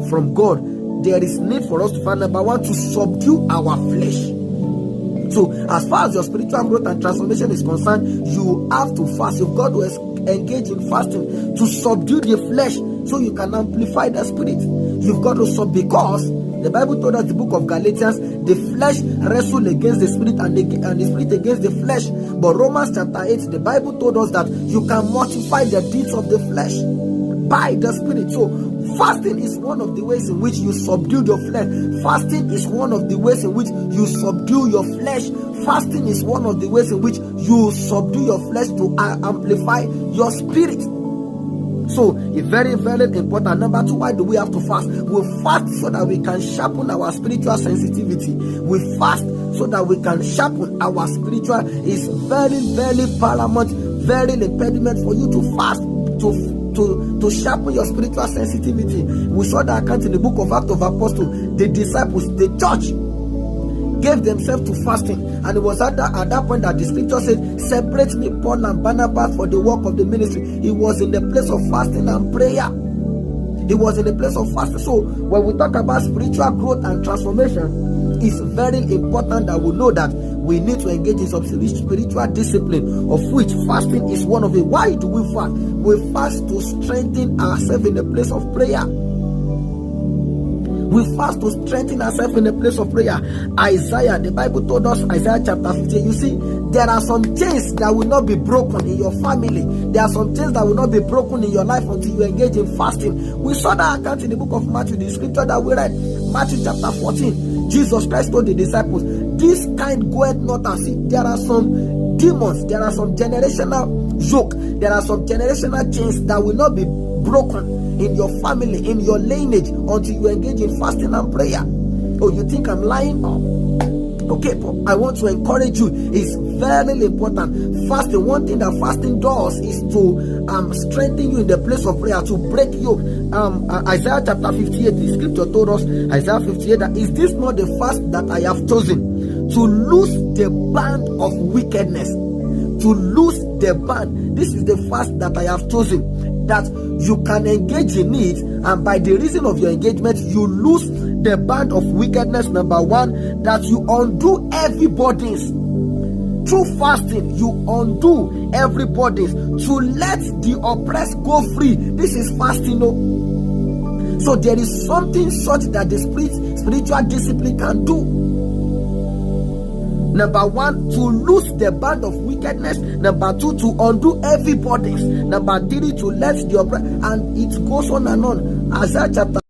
from God, there is need for us to find, number one, to subdue our flesh. So as far as your spiritual growth and transformation is concerned, you have to fast. You've got to engage in fasting to subdue the flesh so you can amplify the spirit. You've got to because the Bible told us, the book of Galatians, the flesh wrestle against the spirit and the spirit against the flesh. But Romans chapter 8, the Bible told us that you can mortify the deeds of the flesh by the spirit. So fasting is one of the ways in which you subdue your flesh. Fasting is one of the ways in which you subdue your flesh. Fasting is one of the ways in which you subdue your flesh to amplify your spirit. So it's very, very important. Number two, why do we have to fast? We fast so that we can sharpen our spiritual sensitivity. We fast so that we can sharpen our spiritual. It's very, very paramount, very impediment for you to fast, to sharpen your spiritual sensitivity. We saw that account in the book of Acts of Apostles. The disciples, the church, gave themselves to fasting, and it was at that point that the scripture said, separate me Paul and Barnabas for the work of the ministry. He was in the place of fasting and prayer. He was in the place of fasting. So when we talk about spiritual growth and transformation, it's very important that we know that we need to engage in some spiritual discipline, of which fasting is one of it. Why do we fast? We fast to strengthen ourselves in the place of prayer. We fast to strengthen ourselves in the place of prayer. Isaiah, the Bible told us, Isaiah chapter 50, you see, there are some chains that will not be broken in your family. There are some chains that will not be broken in your life until you engage in fasting. We saw that account in the book of Matthew, the scripture that we read, Matthew chapter 14. Jesus Christ told the disciples, this kind goeth not and see. There are some demons, there are some generational yoke, there are some generational chains that will not be broken in your family, in your lineage, until you engage in fasting and prayer. Oh, you think I'm lying? Okay, I want to encourage you. It's very important. Fasting, one thing that fasting does is to strengthen you in the place of prayer, to break yoke. Isaiah chapter 58, the scripture told us, Isaiah 58, that is this not the fast that I have chosen, to loose the band of wickedness? To loose the band. This is the fast that I have chosen, that you can engage in it, and by the reason of your engagement, you lose the band of wickedness. Number one, that you undo every burdens. Through fasting, you undo every burdens to let the oppressed go free. This is fasting. No? So there is something such that the spiritual discipline can do. Number one, to loose the band of wickedness. Number two, to undo every burdens. Number three, to let the oppressed, and it goes on and on. Isaiah chapter